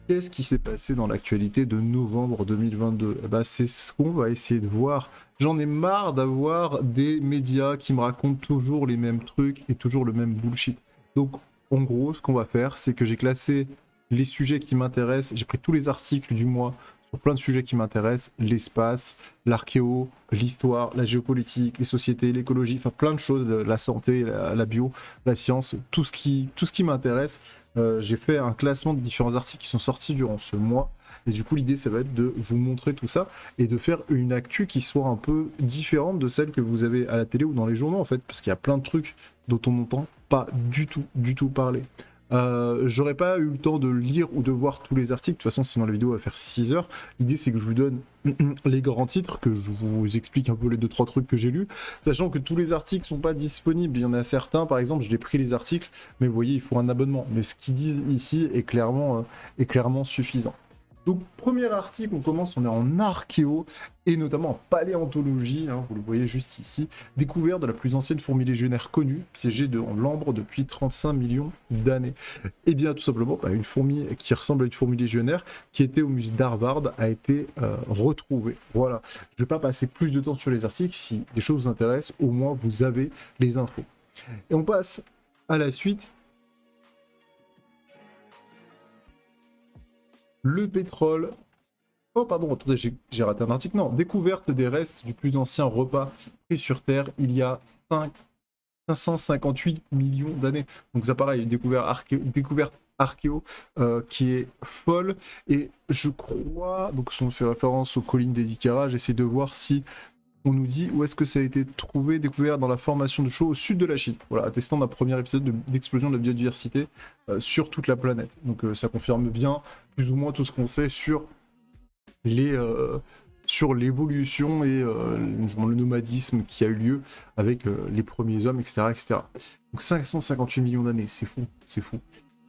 Qu'est-ce qui s'est passé dans l'actualité de novembre 2022? Eh ben, c'est ce qu'on va essayer de voir. J'en ai marre d'avoir des médias qui me racontent toujours les mêmes trucs et toujours le même bullshit. Donc, en gros, ce qu'on va faire, c'est que j'ai classé les sujets qui m'intéressent. J'ai pris tous les articles du mois sur plein de sujets qui m'intéressent. L'espace, l'archéo, l'histoire, la géopolitique, les sociétés, l'écologie, enfin plein de choses, la santé, la bio, la science, tout ce qui m'intéresse. J'ai fait un classement de différents articles qui sont sortis durant ce mois. Et du coup, l'idée, ça va être de vous montrer tout ça et de faire une actu qui soit un peu différente de celle que vous avez à la télé ou dans les journaux, en fait, parce qu'il y a plein de trucs dont on n'entend pas du tout parler. J'aurais pas eu le temps de lire ou de voir tous les articles, de toute façon sinon la vidéo va faire 6 heures. L'idée c'est que je vous donne les grands titres, que je vous explique un peu les 2-3 trucs que j'ai lus, sachant que tous les articles sont pas disponibles. Il y en a certains, par exemple, je l'ai pris les articles, mais vous voyez, il faut un abonnement. Mais ce qu'ils disent ici est clairement suffisant. Donc, premier article, on commence, on est en archéo, et notamment en paléontologie, hein, vous le voyez juste ici, découverte de la plus ancienne fourmi légionnaire connue, piégée dans l'ambre depuis 35 millions d'années. Et bien, tout simplement, une fourmi qui ressemble à une fourmi légionnaire, qui était au musée d'Harvard, a été retrouvée. Voilà. Je ne vais pas passer plus de temps sur les articles, si des choses vous intéressent, au moins vous avez les infos. Et on passe à la suite. Le pétrole. Oh, pardon, attendez, j'ai raté un article. Non, découverte des restes du plus ancien repas pris sur Terre il y a 558 millions d'années. Donc, ça, pareil, une découverte archéo qui est folle. Et je crois, donc, si on fait référence aux collines d'Edikara, j'essaie de voir si on nous dit où est-ce que ça a été trouvé, découvert dans la formation de chaux au sud de la Chine. Voilà, attestant d'un premier épisode d'explosion de la biodiversité sur toute la planète. Donc ça confirme bien plus ou moins tout ce qu'on sait sur l'évolution et le nomadisme qui a eu lieu avec les premiers hommes, etc., etc. Donc 558 millions d'années, c'est fou, c'est fou.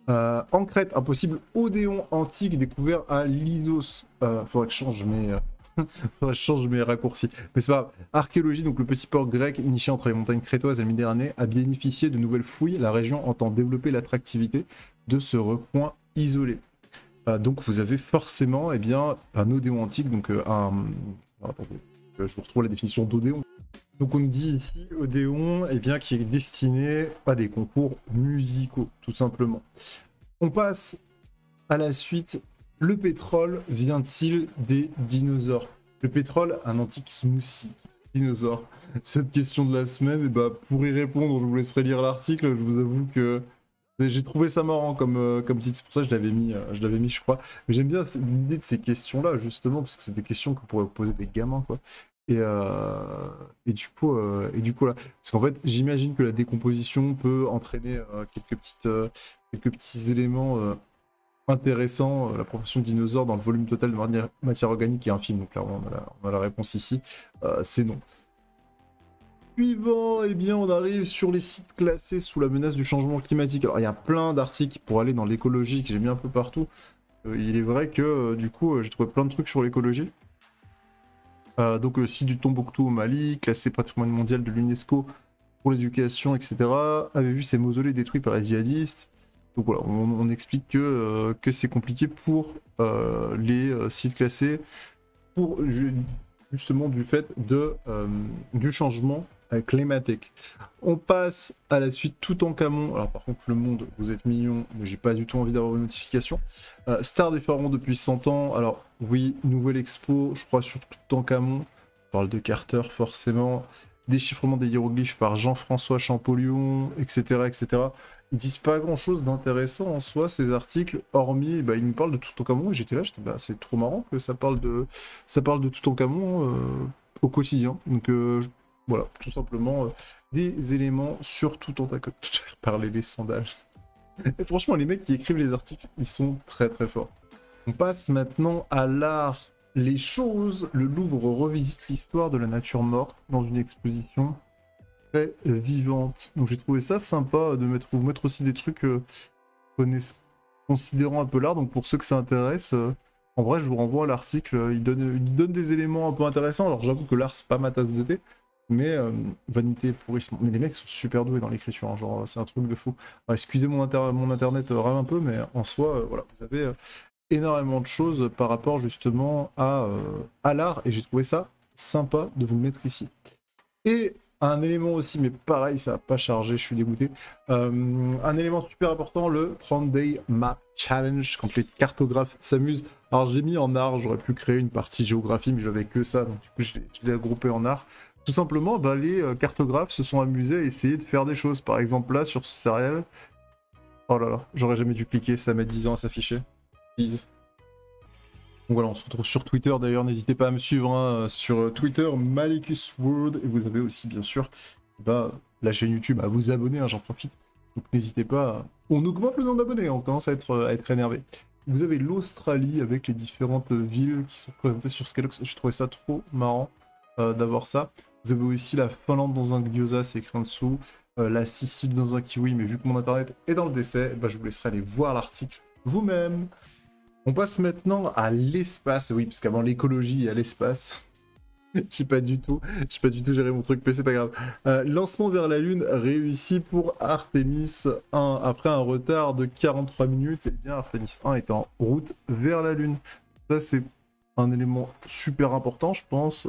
En Crète, un possible odéon antique découvert à Lysos. Faudrait que je change faudrait que je change mes raccourcis. Mais c'est pas grave. Archéologie, donc le petit port grec niché entre les montagnes crétoises et la Méditerranée, a bénéficié de nouvelles fouilles. La région entend développer l'attractivité de ce recoin isolé. Donc vous avez forcément un odéon antique, donc attendez, je vous retrouve la définition d'odéon. Donc on nous dit ici odéon qui est destiné à des concours musicaux, tout simplement. On passe à la suite. Le pétrole vient-il des dinosaures? Le pétrole, un antique smoothie. Dinosaure. Cette question de la semaine, pour y répondre, je vous laisserai lire l'article. Je vous avoue que j'ai trouvé ça marrant comme titre. C'est pour ça que je l'avais mis, je crois. Mais j'aime bien l'idée de ces questions-là, justement, parce que c'est des questions que pourraient poser des gamins, quoi. Et du coup, là. Parce qu'en fait, j'imagine que la décomposition peut entraîner quelques petits éléments intéressant. La proportion de dinosaures dans le volume total de matière organique est infime, donc clairement on a la réponse ici, c'est non. Suivant, on arrive sur les sites classés sous la menace du changement climatique. Alors il y a plein d'articles pour aller dans l'écologie que j'ai mis un peu partout. Il est vrai que du coup j'ai trouvé plein de trucs sur l'écologie. Donc site du Tombouctou au Mali, classé patrimoine mondial de l'UNESCO pour l'éducation, etc. Avait vu ses mausolées détruits par les djihadistes. Donc voilà, on explique que c'est compliqué pour les sites classés, pour justement du fait du changement climatique. On passe à la suite Toutankhamon. Alors par contre le monde, vous êtes mignons, mais j'ai pas du tout envie d'avoir une notification. Star des pharaons depuis 100 ans. Alors oui, nouvelle expo, je crois sur Toutankhamon. On parle de Carter forcément. Déchiffrement des hiéroglyphes par Jean-François Champollion, etc., etc. Ils disent pas grand chose d'intéressant en soi, ces articles, hormis, ils nous parlent de Toutankhamon, et j'étais là, c'est trop marrant que ça parle de Toutankhamon au quotidien. Donc voilà, tout simplement des éléments sur Toutankhamon. Tout faire parler les sandales. Et franchement, les mecs qui écrivent les articles, ils sont très très forts. On passe maintenant à l'art. Les choses, le Louvre revisite l'histoire de la nature morte dans une exposition très vivante. Donc j'ai trouvé ça sympa de vous mettre aussi des trucs considérant un peu l'art. Donc pour ceux que ça intéresse, en vrai je vous renvoie à l'article. Il donne des éléments un peu intéressants. Alors j'avoue que l'art c'est pas ma tasse de thé, mais vanité et pourrissement. Mais les mecs sont super doués dans l'écriture, hein, genre c'est un truc de fou. Alors, excusez mon internet rame un peu, mais en soi voilà, vous avez énormément de choses par rapport justement à l'art, et j'ai trouvé ça sympa de vous le mettre ici. Et un élément aussi, mais pareil, ça n'a pas chargé, je suis dégoûté. Un élément super important, le 30 Day Map Challenge, quand les cartographes s'amusent. Alors j'ai mis en art, j'aurais pu créer une partie géographie, mais j'avais que ça, donc du coup je l'ai groupé en art. Tout simplement, bah, les cartographes se sont amusés à essayer de faire des choses. Par exemple là, sur ce céréal, oh là là, j'aurais jamais dû cliquer, ça met 10 ans à s'afficher. Please. Donc voilà, on se retrouve sur Twitter d'ailleurs, n'hésitez pas à me suivre hein, sur Twitter, Malicus World, et vous avez aussi bien sûr bah, la chaîne YouTube à vous abonner, hein, j'en profite. Donc n'hésitez pas, on augmente le nombre d'abonnés, on commence à être énervé. Vous avez l'Australie avec les différentes villes qui sont présentées sur Skylox, je trouvais ça trop marrant d'avoir ça. Vous avez aussi la Finlande dans un gyoza, c'est écrit en dessous, la Sicile dans un kiwi, mais vu que mon internet est dans le décès, bah, je vous laisserai aller voir l'article vous-même. On passe maintenant à l'espace, oui, parce qu'avant l'écologie, il y a l'espace. J'ai pas du tout géré mon truc, mais c'est pas grave. Lancement vers la Lune réussi pour Artemis 1. Après un retard de 43 minutes, et bien Artemis 1 est en route vers la Lune. Ça, c'est un élément super important, je pense.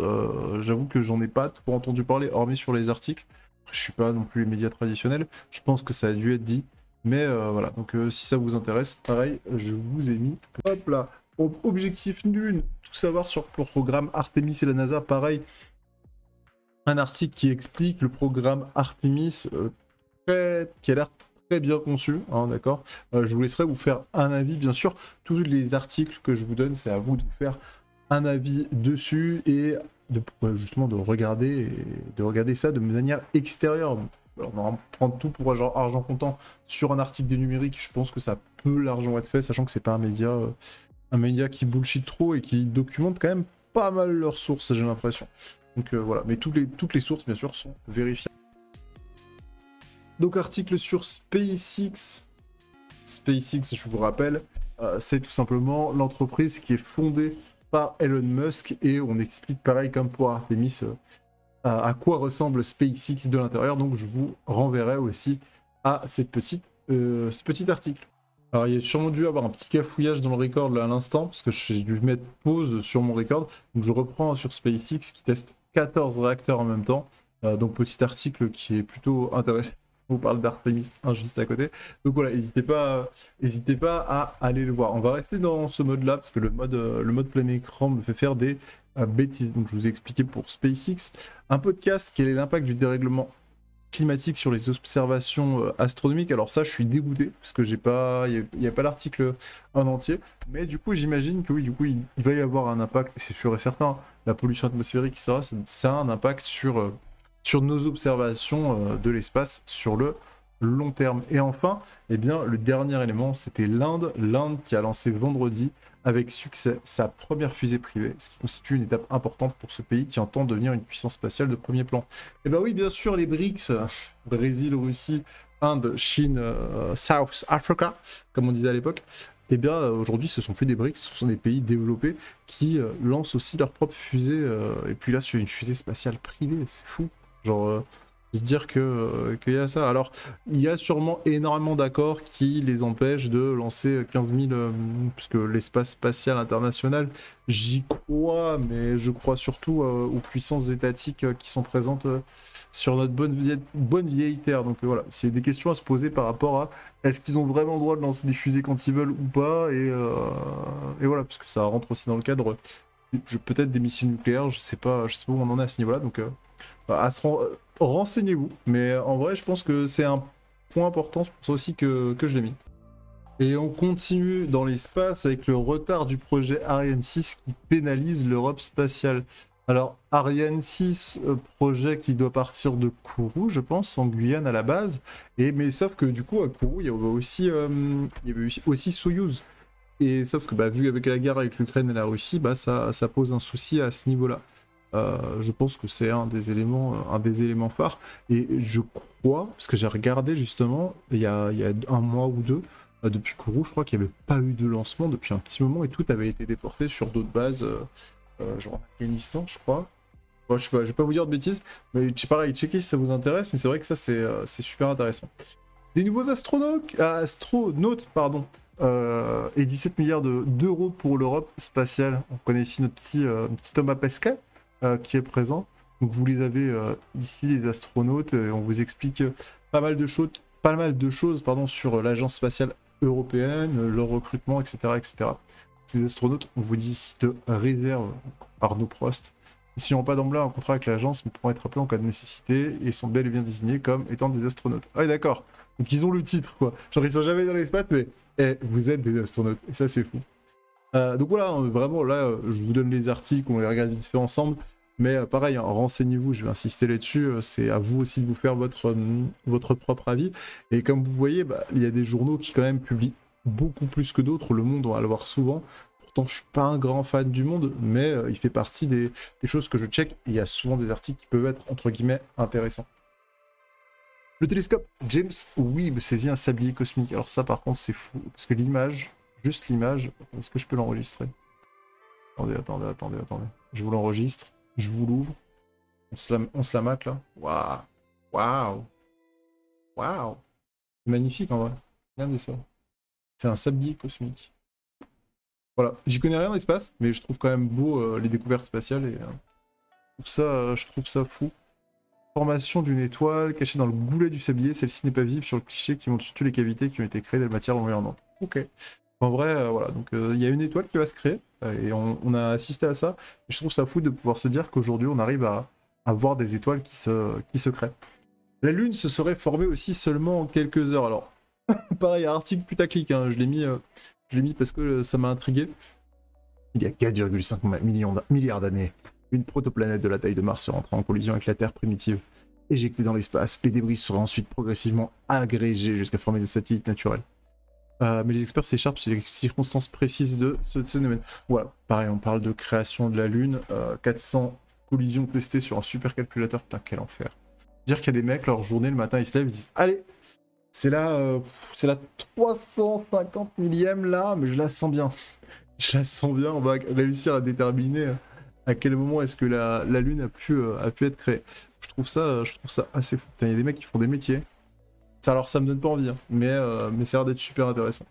J'avoue que j'en ai pas trop entendu parler, hormis sur les articles. Après, je suis pas non plus les médias traditionnels. Je pense que ça a dû être dit. Mais voilà, donc si ça vous intéresse, pareil, je vous ai mis. Hop là, objectif nul, tout savoir sur le programme Artemis et la NASA, pareil. Un article qui explique le programme Artemis qui a l'air très bien conçu, hein, d'accord. Je vous laisserai vous faire un avis, bien sûr. Tous les articles que je vous donne, c'est à vous de vous faire un avis dessus et justement de regarder ça de manière extérieure. Alors, on va prendre tout pour argent comptant sur un article des numériques. Je pense que ça peut largement être fait, sachant que c'est pas un média qui bullshit trop et qui documente quand même pas mal leurs sources, j'ai l'impression. Donc voilà, mais toutes les sources, bien sûr, sont vérifiables. Donc article sur SpaceX. SpaceX, je vous rappelle, c'est tout simplement l'entreprise qui est fondée par Elon Musk et on explique pareil comme pour Artemis à quoi ressemble SpaceX de l'intérieur. Donc je vous renverrai aussi à ce petit article. Alors il y a sûrement dû avoir un petit cafouillage dans le record là à l'instant parce que j'ai dû mettre pause sur mon record. Donc je reprends sur SpaceX qui teste 14 réacteurs en même temps. Donc petit article qui est plutôt intéressant. On vous parle d'Artemis 1 juste à côté. Donc voilà, n'hésitez pas à aller le voir. On va rester dans ce mode-là parce que le mode plein écran me fait faire des bêtises. Donc je vous ai expliqué pour SpaceX. Un podcast, quel est l'impact du dérèglement climatique sur les observations astronomiques. Alors ça, je suis dégoûté parce que il n'y a pas l'article en entier. Mais du coup, j'imagine que oui, du coup, il va y avoir un impact. C'est sûr et certain. La pollution atmosphérique, ça a un impact sur nos observations de l'espace sur le long terme. Et enfin, eh bien, le dernier élément, c'était l'Inde. L'Inde qui a lancé vendredi avec succès sa première fusée privée, ce qui constitue une étape importante pour ce pays qui entend devenir une puissance spatiale de premier plan. Et bien oui, bien sûr, les BRICS, Brésil, Russie, Inde, Chine, South Africa, comme on disait à l'époque, et bien aujourd'hui ce sont plus des BRICS, ce sont des pays développés qui lancent aussi leur propre fusée, et puis là sur une fusée spatiale privée, c'est fou. Genre, se dire qu'il y a ça. Alors, il y a sûrement énormément d'accords qui les empêchent de lancer 15 000, puisque l'espace spatial international, j'y crois, mais je crois surtout aux puissances étatiques qui sont présentes sur notre bonne vieille Terre. Donc voilà, c'est des questions à se poser par rapport à est-ce qu'ils ont vraiment le droit de lancer des fusées quand ils veulent ou pas, et voilà, parce que ça rentre aussi dans le cadre peut-être des missiles nucléaires, je sais pas où on en est à ce niveau-là, donc renseignez-vous, mais en vrai je pense que c'est un point important, c'est pour ça aussi que je l'ai mis. Et on continue dans l'espace avec le retard du projet Ariane 6 qui pénalise l'Europe spatiale. Alors Ariane 6, projet qui doit partir de Kourou, je pense, en Guyane à la base, mais sauf que du coup à Kourou il y avait aussi Soyouz. Et sauf que vu avec la guerre avec l'Ukraine et la Russie, ça pose un souci à ce niveau-là. Je pense que c'est un des éléments phares. Et je crois, parce que j'ai regardé justement, il y a un mois ou deux, depuis Kourou, je crois qu'il n'y avait pas eu de lancement depuis un petit moment et tout avait été déporté sur d'autres bases, genre en Afghanistan, je crois. Bon, je vais pas vous dire de bêtises, mais pareil, checkez si ça vous intéresse, mais c'est vrai que ça c'est super intéressant. Des nouveaux astronautes, pardon, et 17 milliards d'euros pour l'Europe spatiale. On connaît ici notre petit Thomas Pesquet qui est présent. Donc vous les avez ici, les astronautes, et on vous explique pas mal de choses pardon, sur l'agence spatiale européenne, leur recrutement, etc., etc. Ces astronautes, on vous dit ici de réserve Arnaud Prost. Ils n'ont pas d'emblée un contrat avec l'agence, mais pourront être appelés en cas de nécessité et sont bel et bien désignés comme étant des astronautes. Ah oui, d'accord. Donc ils ont le titre, quoi. Genre ils sont jamais dans l'espace, mais vous êtes des astronautes. Et ça, c'est fou. Donc voilà, vraiment, là, je vous donne les articles, on les regarde vite fait ensemble. Mais pareil, hein, renseignez-vous, je vais insister là-dessus. C'est à vous aussi de vous faire votre propre avis. Et comme vous voyez, bah, il y a des journaux qui quand même publient beaucoup plus que d'autres. Le Monde, on va le voir souvent. Pourtant, je suis pas un grand fan du Monde, mais il fait partie des choses que je check. Il y a souvent des articles qui peuvent être, entre guillemets, intéressants. Le télescope James Webb saisit un sablier cosmique. Alors ça, par contre, c'est fou. Parce que l'image, juste l'image, est-ce que je peux l'enregistrer? Attendez. Je vous l'enregistre. Je vous l'ouvre. On se la mate, là. Waouh. C'est magnifique, en vrai. Regardez ça. C'est un sablier cosmique. Voilà, j'y connais rien dans l'espace, mais je trouve quand même beau les découvertes spatiales et je trouve ça fou. Formation d'une étoile cachée dans le goulet du sablier, celle-ci n'est pas visible sur le cliché qui montre surtout les cavités qui ont été créées de la matière environnante. Ok. En vrai, voilà, donc il y a une étoile qui va se créer et on a assisté à ça. Et je trouve ça fou de pouvoir se dire qu'aujourd'hui on arrive à voir des étoiles qui se créent. La Lune se serait formée aussi seulement en quelques heures. Alors, pareil, article putaclic, hein, je l'ai mis parce que ça m'a intrigué. Il y a 4,5 milliards d'années, une protoplanète de la taille de Mars se rentra en collision avec la Terre primitive. Éjectée dans l'espace, les débris seraient ensuite progressivement agrégés jusqu'à former des satellites naturels. Mais les experts s'écharpent sur les circonstances précises de ce phénomène. Voilà, pareil, on parle de création de la Lune, 400 collisions testées sur un supercalculateur, putain quel enfer. Dire qu'il y a des mecs, leur journée le matin ils se lèvent, ils disent allez, c'est la 350 millième là, mais je la sens bien. Je la sens bien, on va réussir à déterminer à quel moment est-ce que la Lune a pu être créée. Je trouve ça assez fou. Il y a des mecs qui font des métiers. Alors ça me donne pas envie, hein, mais ça a l'air d'être super intéressant.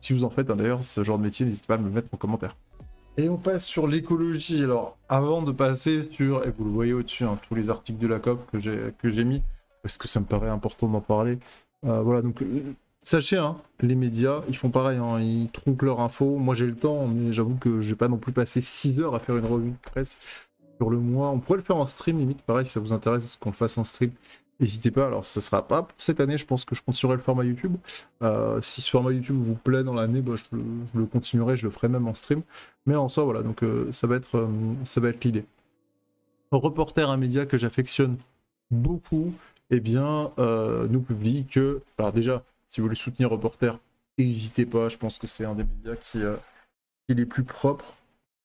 Si vous en faites d'ailleurs ce genre de métier, n'hésitez pas à me le mettre en commentaire. Et on passe sur l'écologie. Alors avant de passer sur, et vous le voyez au-dessus, hein, tous les articles de la COP que j'ai mis, parce que ça me paraît important d'en parler. Voilà, donc sachez, hein, les médias, ils font pareil, hein, ils tronquent leur info. Moi j'ai le temps, mais j'avoue que je vais pas non plus passer 6 heures à faire une revue de presse sur le mois. On pourrait le faire en stream limite, pareil, si ça vous intéresse qu'on le fasse en stream. N'hésitez pas, alors ça sera pas pour cette année, je pense que je continuerai le format YouTube. Si ce format YouTube vous plaît dans l'année, bah, je le continuerai, je le ferai même en stream. Mais en soi, voilà, donc ça va être l'idée. Reporter, un média que j'affectionne beaucoup, eh bien, nous publie que, alors déjà, si vous voulez soutenir Reporter, n'hésitez pas, je pense que c'est un des médias qui est les plus propres.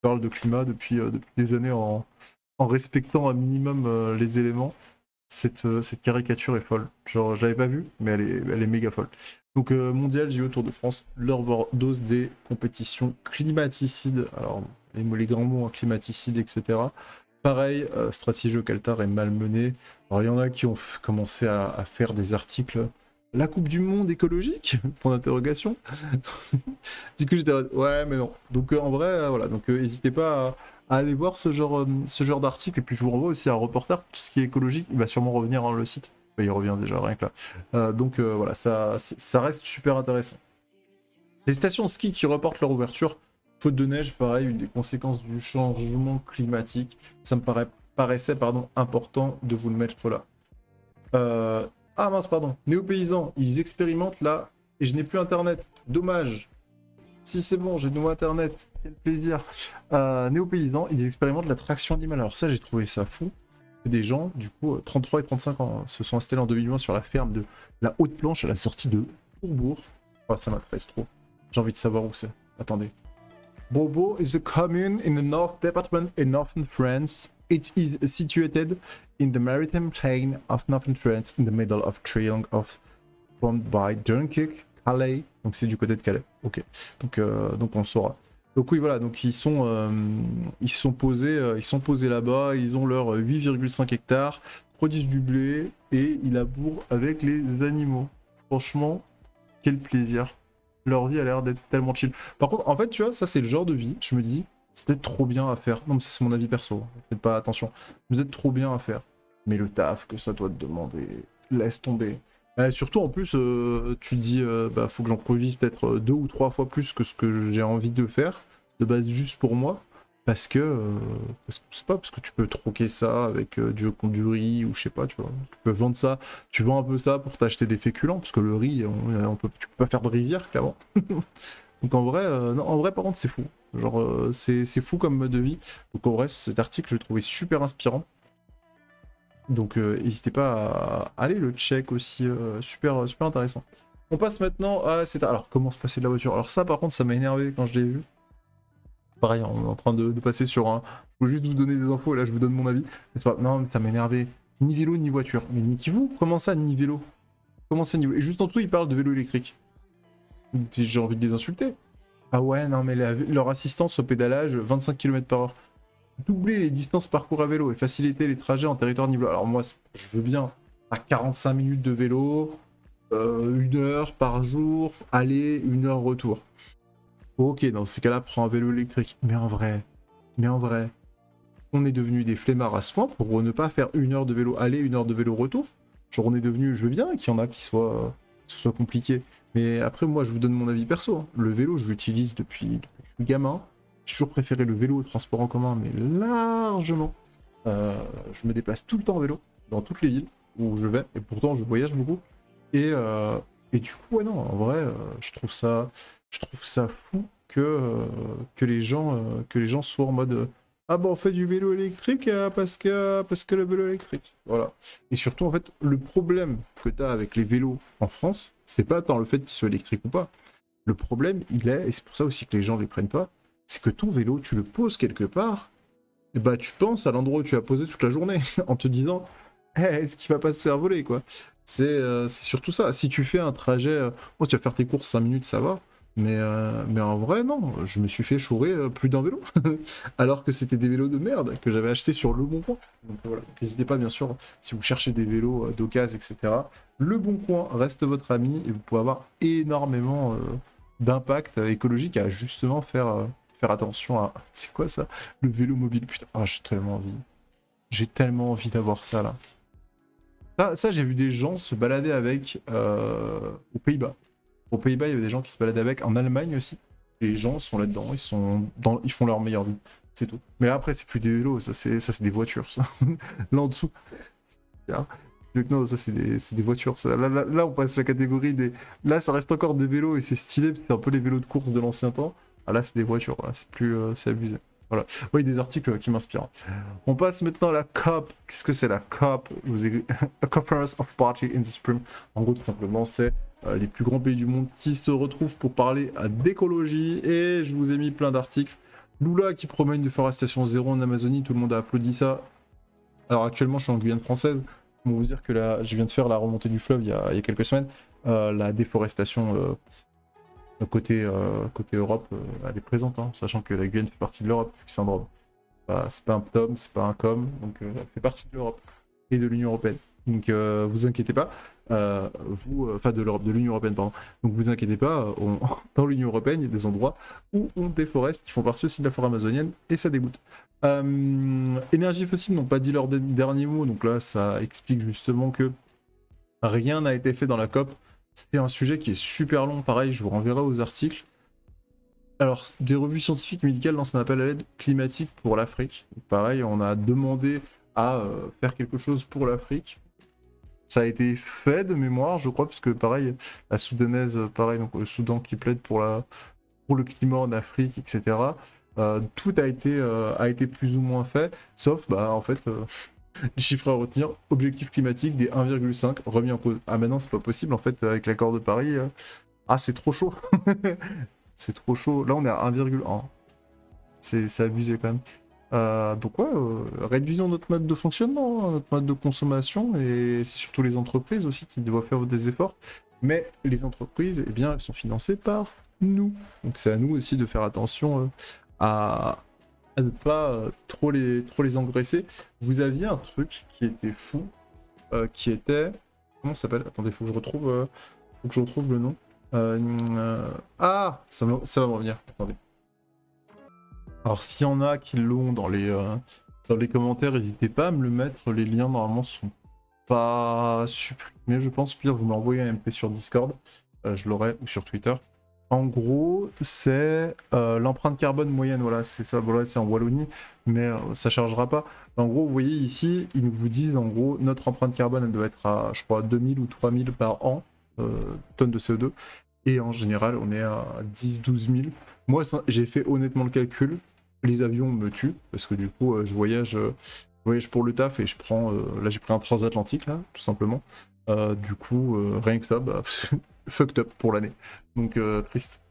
On parle de climat depuis des années en respectant un minimum les éléments. Cette caricature est folle. Genre, je l'avais pas vue, mais elle est méga folle. Donc, mondial, JO Tour de France, l'overdose des compétitions climaticides. Alors, les grands mots, hein, climaticides, etc. Pareil, stratégie au Qatar est malmenée. Alors, il y en a qui ont commencé à faire des articles. La Coupe du Monde écologique? Point d'interrogation. Du coup, j'étais ouais, mais non. Donc, en vrai, voilà. Donc, n'hésitez pas à aller voir ce genre d'article. Et puis, je vous renvoie aussi à un reporter. Tout ce qui est écologique, il va sûrement revenir dans le site. Enfin, il revient déjà, rien que là. Donc, voilà, ça reste super intéressant. Les stations ski qui reportent leur ouverture, faute de neige, pareil, une des conséquences du changement climatique. Ça me paraissait important de vous le mettre là. Ah mince, pardon. Néo-paysans, ils expérimentent là, et je n'ai plus internet. Dommage. Si c'est bon, j'ai de nouveau internet. Quel plaisir. Néo-paysans, ils expérimentent la traction animale. Alors ça, j'ai trouvé ça fou. Des gens, du coup, 33 et 35 ans, se sont installés en 2020 sur la ferme de la Haute Planche à la sortie de Bourbourg. Oh, ça m'intéresse trop. J'ai envie de savoir où c'est. Attendez. Bourbourg is a commune in the North Department in northern France. It is situated in the maritime plain of northern France, in the middle of triangle of formed by Dunkirk, Calais. Donc c'est du côté de Calais. Ok. Donc on le saura. Donc oui voilà. Donc ils sont posés là-bas. Ils ont leurs 8,5 hectares, produisent du blé et ils labourent avec les animaux. Franchement, quel plaisir. Leur vie a l'air d'être tellement chill. Par contre, en fait, tu vois, ça c'est le genre de vie, je me dis, c'est peut-être trop bien à faire. Non, mais ça c'est mon avis perso, faites pas attention. C'est peut-être trop bien à faire. Mais le taf que ça doit te demander, laisse tomber. Surtout en plus, tu te dis, bah faut que j'improvise peut-être 2 ou 3 fois plus que ce que j'ai envie de faire, de base juste pour moi. Parce que je sais pas, parce que tu peux troquer ça avec du riz ou je sais pas, tu vois. Tu peux vendre ça, tu vends un peu ça pour t'acheter des féculents, parce que le riz, tu peux pas faire de rizière, clairement. Donc en vrai, non, en vrai par contre c'est fou. Genre c'est fou comme mode de vie. Donc en vrai cet article je l'ai trouvé super inspirant. Donc n'hésitez pas à aller le check aussi, super intéressant. On passe maintenant à... Alors comment se passer de la voiture? Alors ça par contre ça m'a énervé quand je l'ai vu. Pareil, on est en train de passer sur un... Je veux juste vous donner des infos, là je vous donne mon avis. Non mais ça m'a énervé. Ni vélo ni voiture. Mais niquez-vous, comment ça ni vélo? Comment ça ni vélo? Et juste en dessous ils parlent de vélo électrique. J'ai envie de les insulter. Ah ouais, non mais leur assistance au pédalage, 25 km/h. Doubler les distances parcours à vélo et faciliter les trajets en territoire niveau. Alors moi, je veux bien. À 45 minutes de vélo, 1 heure par jour, aller, 1 heure retour. Ok, dans ces cas-là, prends un vélo électrique. Mais en vrai, on est devenu des flemmards à ce point pour ne pas faire 1 heure de vélo aller, 1 heure de vélo retour. Genre on est devenu, je veux bien qu'il y en a qui soient, que ce soit compliqué. Mais après, moi, je vous donne mon avis perso, hein. Le vélo, je l'utilise depuis que je suis gamin. J'ai toujours préféré le vélo au transport en commun, mais largement. Je me déplace tout le temps en vélo, dans toutes les villes où je vais, et pourtant je voyage beaucoup. Et du coup, ouais, non, en vrai, je trouve ça fou que les gens soient en mode ah bah on fait du vélo électrique parce que le vélo électrique. Voilà. Et surtout, en fait, le problème que tu as avec les vélos en France, c'est pas tant le fait qu'ils soient électriques ou pas. Le problème, il est, et c'est pour ça aussi que les gens les prennent pas, c'est que ton vélo, tu le poses quelque part, et bah tu penses à l'endroit où tu as posé toute la journée, en te disant est-ce qu'il va pas se faire voler, quoi. C'est surtout ça. Si tu fais un trajet, bon, si tu vas faire tes courses 5 minutes, ça va. Mais en vrai, non, je me suis fait chourer plus d'un vélo. Alors que c'était des vélos de merde que j'avais acheté sur Le Bon Coin. Donc voilà, n'hésitez pas, bien sûr, si vous cherchez des vélos d'occasion, etc. Le Bon Coin reste votre ami et vous pouvez avoir énormément d'impact écologique à justement faire attention à... C'est quoi ça? Le vélo mobile, putain. Ah, j'ai tellement envie. J'ai tellement envie d'avoir ça, là. Ça j'ai vu des gens se balader avec aux Pays-Bas. Aux Pays-Bas, il y avait des gens qui se baladaient avec. En Allemagne aussi. Les gens sont là-dedans. Ils font leur meilleure vie. C'est tout. Mais là, après, c'est plus des vélos. Ça, c'est des voitures, ça. Là, en dessous. Non, ça, c'est des voitures. Ça. Là, on passe la catégorie des... Là, ça reste encore des vélos et c'est stylé. C'est un peu les vélos de course de l'ancien temps. Ah, là, c'est des voitures. Là. C'est plus... c'est abusé. Voilà. Oui, des articles qui m'inspirent. On passe maintenant à la COP. Qu'est-ce que c'est la COP? A Conference of Party in the Spring. En gros, tout simplement, c'est les plus grands pays du monde qui se retrouvent pour parler d'écologie. Et je vous ai mis plein d'articles. Lula qui promet une déforestation zéro en Amazonie. Tout le monde a applaudi ça. Alors actuellement, je suis en Guyane française. Pour vous dire que là, je viens de faire la remontée du fleuve il y a quelques semaines. La déforestation... côté Europe, elle est présente, hein, sachant que la Guyane fait partie de l'Europe, c'est un drôme. C'est pas un tome, c'est pas un com, donc elle fait partie de l'Europe et de l'Union Européenne. Donc vous inquiétez pas, enfin de l'Europe, de l'Union Européenne, pardon. Donc vous inquiétez pas, dans l'Union Européenne, il y a des endroits où on déforeste, qui font partie aussi de la forêt amazonienne, et ça dégoûte. Énergie fossile n'ont pas dit leur dernier mot, donc là ça explique justement que rien n'a été fait dans la COP. C'était un sujet qui est super long, pareil, je vous renverrai aux articles. Alors, des revues scientifiques médicales lancent un appel à l'aide climatique pour l'Afrique. Pareil, on a demandé à faire quelque chose pour l'Afrique. Ça a été fait de mémoire, je crois, parce que pareil, la soudanaise, pareil, donc le Soudan qui plaide pour le climat en Afrique, etc. Tout a été plus ou moins fait, sauf, bah, en fait... Les chiffres à retenir, objectif climatique des 1,5 remis en cause. Ah maintenant c'est pas possible en fait avec l'accord de Paris. Ah c'est trop chaud. C'est trop chaud. Là on est à 1,1. C'est abusé quand même. Donc ouais, réduisons notre mode de fonctionnement, hein, notre mode de consommation, et c'est surtout les entreprises aussi qui doivent faire des efforts. Mais les entreprises, eh bien, elles sont financées par nous. Donc c'est à nous aussi de faire attention à ne pas trop les engraisser. Vous aviez un truc qui était fou, qui était... Comment ça s'appelle? Attendez, faut que je retrouve Faut que je retrouve le nom. Ah, ça va me revenir. Attendez. Alors s'il y en a qui l'ont dans les commentaires, n'hésitez pas à me le mettre. Les liens normalement sont pas supprimés, je pense. Pire, vous m'envoyez un MP sur Discord, je l'aurai, ou sur Twitter. En gros, c'est l'empreinte carbone moyenne, voilà, c'est ça, voilà, c'est en Wallonie, mais ça chargera pas. En gros, vous voyez ici, ils vous disent, en gros, notre empreinte carbone, elle doit être à, je crois, 2000 ou 3000 par an, tonnes de CO2, et en général, on est à 10-12 000. Moi, j'ai fait honnêtement le calcul, les avions me tuent, parce que du coup, je voyage pour le taf, et je prends, là, j'ai pris un transatlantique, là, tout simplement. Du coup, rien que ça, bah, fucked up pour l'année. Donc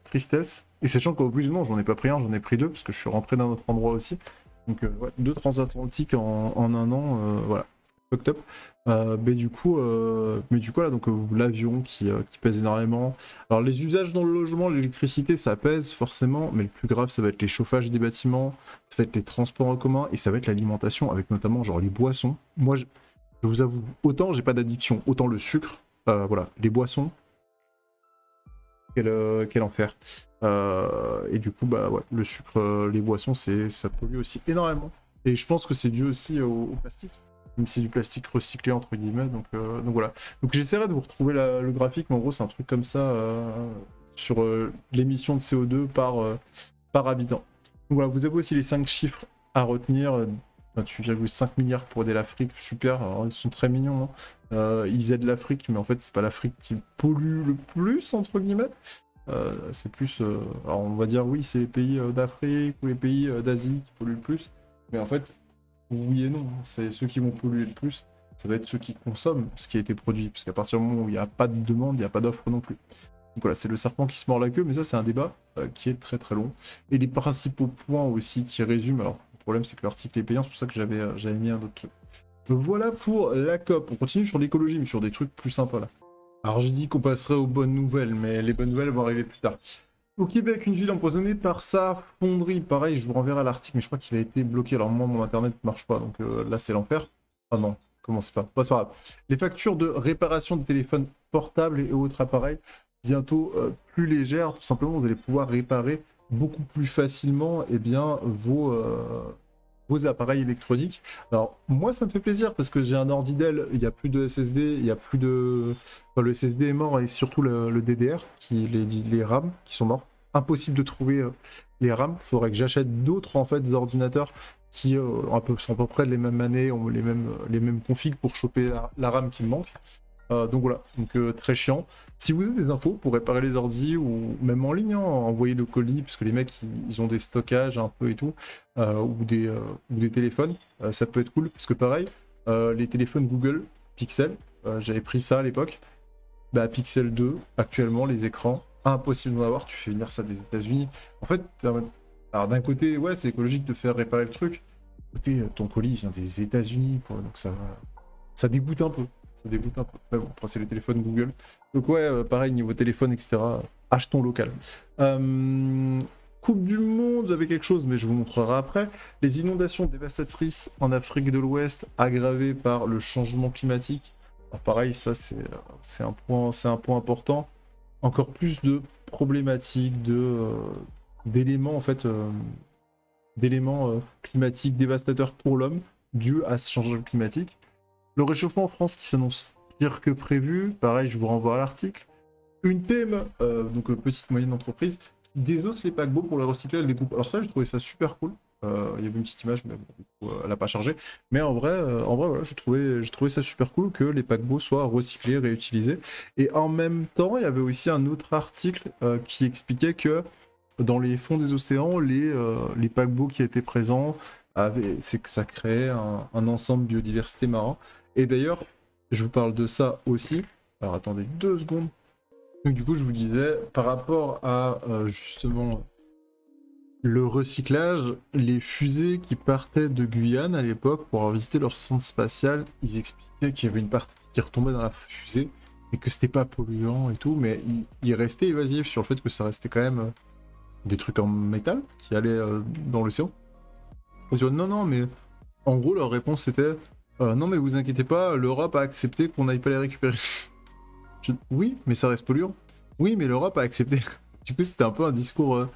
tristesse. Et sachant qu'au plus non, j'en ai pas pris un, j'en ai pris deux parce que je suis rentré d'un autre endroit aussi. Donc ouais, 2 transatlantiques en un an, voilà, fucked up. Mais du coup là, donc l'avion qui pèse énormément. Alors les usages dans le logement, l'électricité, ça pèse forcément, mais le plus grave, ça va être les chauffages des bâtiments, ça va être les transports en commun et ça va être l'alimentation avec notamment genre les boissons. Moi, je vous avoue, autant j'ai pas d'addiction, autant le sucre, voilà, les boissons. Quel enfer. Et du coup, bah ouais, le sucre, les boissons, ça pollue aussi énormément. Et je pense que c'est dû aussi au plastique, même si c'est du plastique recyclé entre guillemets. Donc voilà. Donc j'essaierai de vous retrouver le graphique, mais en gros c'est un truc comme ça sur l'émission de CO2 par habitant. Donc voilà, vous avez aussi les 5 chiffres à retenir. 28,5 milliards pour aider l'Afrique, super, alors, ils sont très mignons, hein. Ils aident l'Afrique, mais en fait c'est pas l'Afrique qui pollue le plus, entre guillemets. C'est plus, alors on va dire oui, c'est les pays d'Afrique ou les pays d'Asie qui polluent le plus, mais en fait, oui et non, c'est ceux qui vont polluer le plus, ça va être ceux qui consomment ce qui a été produit, parce qu'à partir du moment où il n'y a pas de demande, il n'y a pas d'offre non plus. Donc voilà, c'est le serpent qui se mord la queue, mais ça c'est un débat qui est très très long. Et les principaux points aussi qui résument, alors le problème c'est que l'article est payant, c'est pour ça que j'avais mis un autre truc. Donc voilà pour la COP, on continue sur l'écologie, mais sur des trucs plus sympas là. Alors j'ai dit qu'on passerait aux bonnes nouvelles, mais les bonnes nouvelles vont arriver plus tard. Au Québec, une ville empoisonnée par sa fonderie. Pareil, je vous renverrai l'article, mais je crois qu'il a été bloqué. Alors moi, mon internet ne marche pas, donc là c'est l'enfer. Ah non, comment c'est pas. Bah, c'est pas grave. Les factures de réparation de téléphones portables et autres appareils, bientôt plus légères. Tout simplement, vous allez pouvoir réparer beaucoup plus facilement vos appareils électroniques. Alors moi ça me fait plaisir parce que j'ai un ordi Dell, il n'y a plus de SSD, il n'y a plus de... Enfin, le SSD est mort et surtout le DDR, les RAM qui sont morts. Impossible de trouver les RAM, il faudrait que j'achète d'autres en fait ordinateurs qui sont à peu près de les mêmes années, ont les mêmes configs pour choper la RAM qui me manque. Donc voilà, donc très chiant. Si vous avez des infos pour réparer les ordis ou même en ligne, hein, envoyez le colis, parce que les mecs ils ont des stockages un peu et tout, ou des téléphones, ça peut être cool, parce que pareil, les téléphones Google Pixel, j'avais pris ça à l'époque, bah Pixel 2, actuellement les écrans, impossible d'en avoir, tu fais venir ça des États-Unis. En fait, alors d'un côté, ouais, c'est écologique de faire réparer le truc, côté ton colis vient des États-Unis, quoi, donc ça dégoûte un peu. Ça dégoûte un peu. Mais bon, après, c'est les téléphones Google. Donc, ouais, pareil, niveau téléphone, etc., achetons local. Coupe du Monde, j'avais quelque chose, mais je vous montrerai après. Les inondations dévastatrices en Afrique de l'Ouest, aggravées par le changement climatique. Alors, pareil, ça, c'est un point important. Encore plus de problématiques, d'éléments, en fait, d'éléments climatiques dévastateurs pour l'homme, dû à ce changement climatique. Le réchauffement en France qui s'annonce pire que prévu, pareil, je vous renvoie à l'article. Une PME, donc petite moyenne entreprise, qui désosse les paquebots pour les recycler, elle découpe. Alors ça, j'ai trouvé ça super cool. Il y avait une petite image, mais bon, elle n'a pas chargé. Mais en vrai voilà, j'ai trouvé ça super cool que les paquebots soient recyclés, réutilisés. Et en même temps, il y avait aussi un autre article qui expliquait que dans les fonds des océans, les paquebots qui étaient présents, c'est que ça créait un ensemble biodiversité marin. Et d'ailleurs, je vous parle de ça aussi. Alors attendez 2 secondes. Donc du coup, je vous disais, par rapport à justement le recyclage, les fusées qui partaient de Guyane à l'époque pour avoir visité leur centre spatial, ils expliquaient qu'il y avait une partie qui retombait dans la fusée et que c'était pas polluant et tout, mais ils restaient évasifs sur le fait que ça restait quand même des trucs en métal qui allaient dans l'océan. Non, mais en gros, leur réponse c'était non, mais vous inquiétez pas, l'Europe a accepté qu'on n'aille pas les récupérer. Oui, mais ça reste polluant. Oui, mais l'Europe a accepté. Du coup, c'était un peu un discours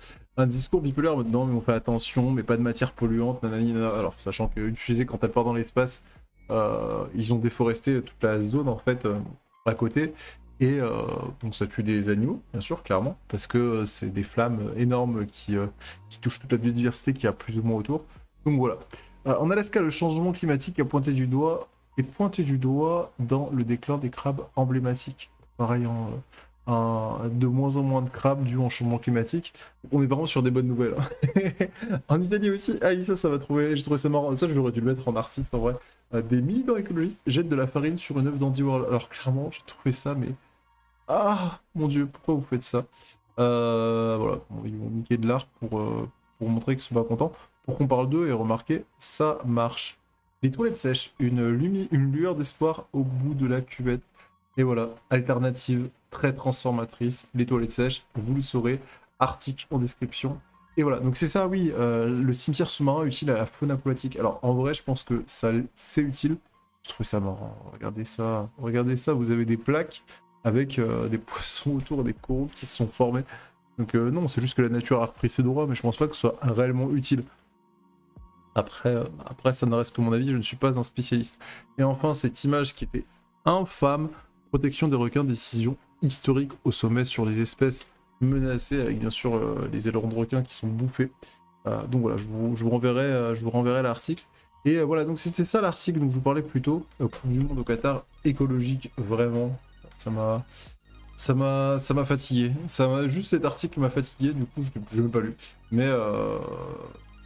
bipolaire. Non, mais on fait attention, mais pas de matière polluante, nanani, nanana. Alors, sachant qu'une fusée, quand elle part dans l'espace, ils ont déforesté toute la zone, en fait, à côté. Et donc, ça tue des animaux, bien sûr, clairement, parce que c'est des flammes énormes qui touchent toute la biodiversité qu'il y a plus ou moins autour. Donc, voilà. En Alaska, le changement climatique est pointé du doigt dans le déclin des crabes emblématiques. Pareil, de moins en moins de crabes dû au changement climatique. On est vraiment sur des bonnes nouvelles. En Italie aussi, ça va trouver. J'ai trouvé ça marrant. Ça, j'aurais dû le mettre en artiste en vrai. Des militants écologistes jettent de la farine sur une œuvre d'Andy Warhol. Alors clairement, j'ai trouvé ça, mais ah mon dieu, pourquoi vous faites ça? Voilà, bon, ils vont niquer de l'art pour montrer qu'ils sont pas contents. Pour qu'on parle d'eux et remarquez, ça marche. Les toilettes sèches, une lueur d'espoir au bout de la cuvette. Et voilà, alternative très transformatrice, les toilettes sèches, vous le saurez, article en description. Et voilà, donc c'est ça, oui, le cimetière sous-marin utile à la faune aquatique. Alors en vrai, je pense que ça c'est utile. Je trouve ça marrant, regardez ça, vous avez des plaques avec des poissons autour, des coraux qui se sont formés. Donc non, c'est juste que la nature a repris ses droits, mais je pense pas que ce soit réellement utile. Après, ça ne reste que mon avis, je ne suis pas un spécialiste. Et enfin, cette image qui était infâme, protection des requins, décision historique au sommet sur les espèces menacées, avec bien sûr les ailerons de requins qui sont bouffés. Donc voilà, je vous renverrai l'article. Et voilà, donc c'était ça l'article dont je vous parlais plus tôt, Coupe du Monde au Qatar, écologique, vraiment, ça m'a fatigué. Juste cet article m'a fatigué, du coup je l'ai même pas lu. Mais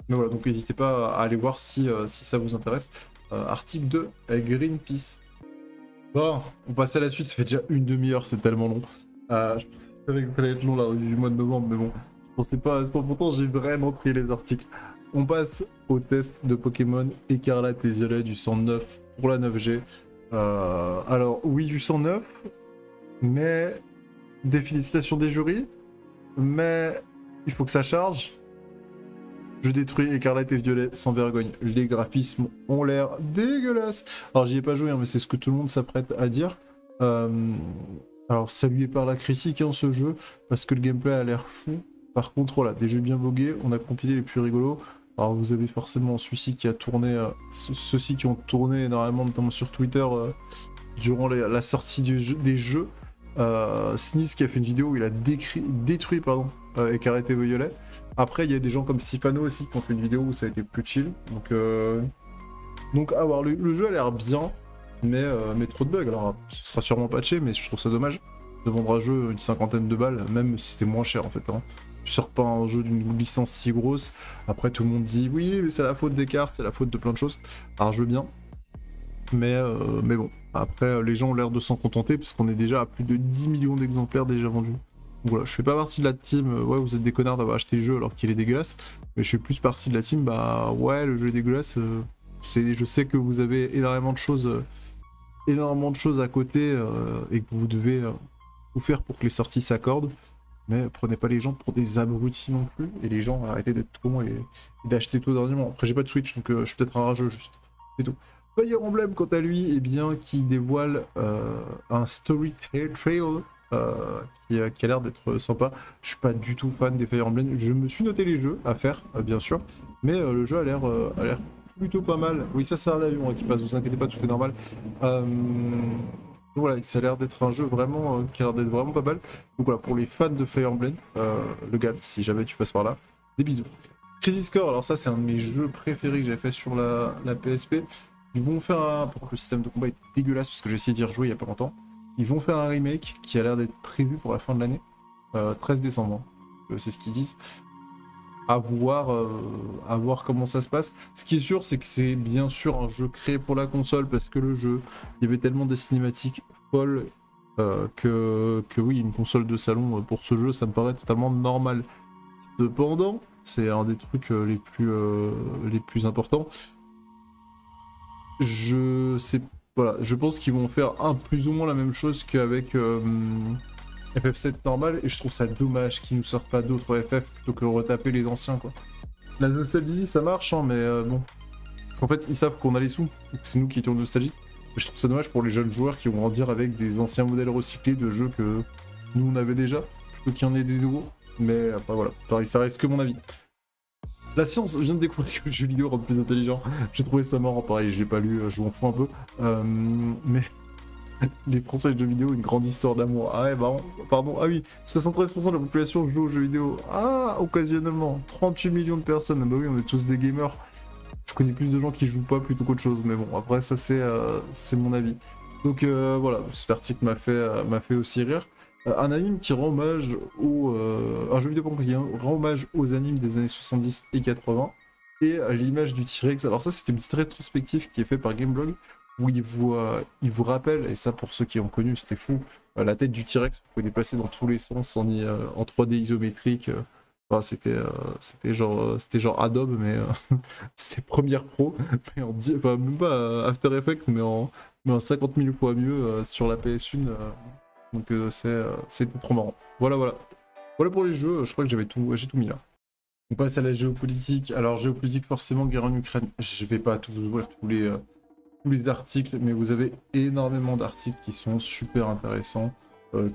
voilà, donc n'hésitez pas à aller voir si ça vous intéresse. Article 2 avec Greenpeace. Bon, on passe à la suite, ça fait déjà une demi-heure, c'est tellement long. Je pensais que ça allait être long là, du mois de novembre, mais bon, je pensais pas, c'est pas pourtant j'ai vraiment trié les articles. On passe au test de Pokémon Écarlate et Violet du 109 pour la 9G. Alors oui, du 109, mais des félicitations des jurys, mais il faut que ça charge. Je détruis Écarlate et Violet sans vergogne. Les graphismes ont l'air dégueulasses. Alors j'y ai pas joué, hein, mais c'est ce que tout le monde s'apprête à dire. Alors salué par la critique en ce jeu, parce que le gameplay a l'air fou. Par contre, voilà, des jeux bien vogués, on a compilé les plus rigolos. Alors vous avez forcément celui-ci qui a tourné, ceux-ci qui ont tourné énormément, notamment sur Twitter, durant la sortie des jeux. Sneeze qui a fait une vidéo où il a détruit Écarlate et Violet. Après, il y a des gens comme Sifano aussi qui ont fait une vidéo où ça a été plus chill. Donc à voir, le jeu a l'air bien, mais trop de bugs. Alors, ce sera sûrement patché, mais je trouve ça dommage de vendre un jeu une 50aine de balles, même si c'était moins cher en fait. Hein. Tu sors pas un jeu d'une licence si grosse. Après, tout le monde dit oui, mais c'est la faute des cartes, c'est la faute de plein de choses. Alors, je veux bien. Mais bon, après, les gens ont l'air de s'en contenter parce qu'on est déjà à plus de 10 millions d'exemplaires déjà vendus. Voilà, je fais pas partie de la team, ouais vous êtes des connards d'avoir acheté le jeu alors qu'il est dégueulasse, mais je fais plus partie de la team, bah ouais le jeu est dégueulasse, je sais que vous avez énormément de choses à côté et que vous devez tout faire pour que les sorties s'accordent, mais prenez pas les gens pour des abrutis non plus, et les gens arrêtez d'être cons et d'acheter tout au dernier moment. Après j'ai pas de Switch donc je suis peut-être un rageux juste, c'est tout. Fire Emblem quant à lui, eh bien qui dévoile un story trail qui a l'air d'être sympa. Je suis pas du tout fan des Fire Emblem. Je me suis noté les jeux à faire, bien sûr, mais le jeu a l'air plutôt pas mal. Oui, ça c'est un avion qui passe, vous inquiétez pas, tout est normal. Voilà, ça a l'air d'être un jeu vraiment qui a l'air d'être vraiment pas mal. Donc voilà, pour les fans de Fire Emblem, le gars, si jamais tu passes par là, des bisous. Crisis Core, alors ça c'est un de mes jeux préférés que j'avais fait sur la PSP. Ils vont faire un... Pourquoi le système de combat est dégueulasse parce que j'ai essayé d'y rejouer il y a pas longtemps. Ils vont faire un remake qui a l'air d'être prévu pour la fin de l'année, 13 décembre, c'est ce qu'ils disent. À voir comment ça se passe. Ce qui est sûr, c'est que c'est bien sûr un jeu créé pour la console, parce que le jeu, il y avait tellement des cinématiques folles que oui, une console de salon pour ce jeu, ça me paraît totalement normal. Cependant, c'est un des trucs les plus importants. Voilà, je pense qu'ils vont faire plus ou moins la même chose qu'avec FF7 normal, et je trouve ça dommage qu'ils nous sortent pas d'autres FF plutôt que retaper les anciens, quoi. La nostalgie, ça marche, hein, mais bon. Parce qu'en fait, ils savent qu'on a les sous, et que c'est nous qui étions nostalgiques. Je trouve ça dommage pour les jeunes joueurs qui vont grandir avec des anciens modèles recyclés de jeux que nous on avait déjà, plutôt qu'il y en ait des nouveaux. Mais après voilà, pareil, ça reste que mon avis. La science vient de découvrir que le jeu vidéo rend plus intelligent. J'ai trouvé ça marrant, pareil, je l'ai pas lu, je m'en fous un peu. Mais les Français de jeux vidéo, une grande histoire d'amour. Ah ouais, bah, pardon, ah oui, 73% de la population joue aux jeux vidéo. Ah, occasionnellement, 38 millions de personnes. Ah bah oui, on est tous des gamers. Je connais plus de gens qui jouent pas plutôt qu'autre chose, mais bon, après ça c'est mon avis. Donc voilà, cet article m'a fait aussi rire. Un anime qui rend hommage un jeu vidéo qui rend hommage aux animes des années 70 et 80 et l'image du T-Rex. Alors ça c'était une petite rétrospective qui est faite par Gameblog où il vous rappelle, et ça pour ceux qui ont connu c'était fou, la tête du T-Rex vous pouvez déplacer dans tous les sens en 3D isométrique. Enfin, c'était genre Adobe mais c'était Premiere Pro mais enfin même pas After Effects mais en 50 000 fois mieux sur la PS1. Donc c'était trop marrant. Voilà. Voilà pour les jeux, je crois que j'ai tout mis là. On passe à la géopolitique. Alors géopolitique forcément, guerre en Ukraine. Je vais pas tout vous ouvrir tous les articles, mais vous avez énormément d'articles qui sont super intéressants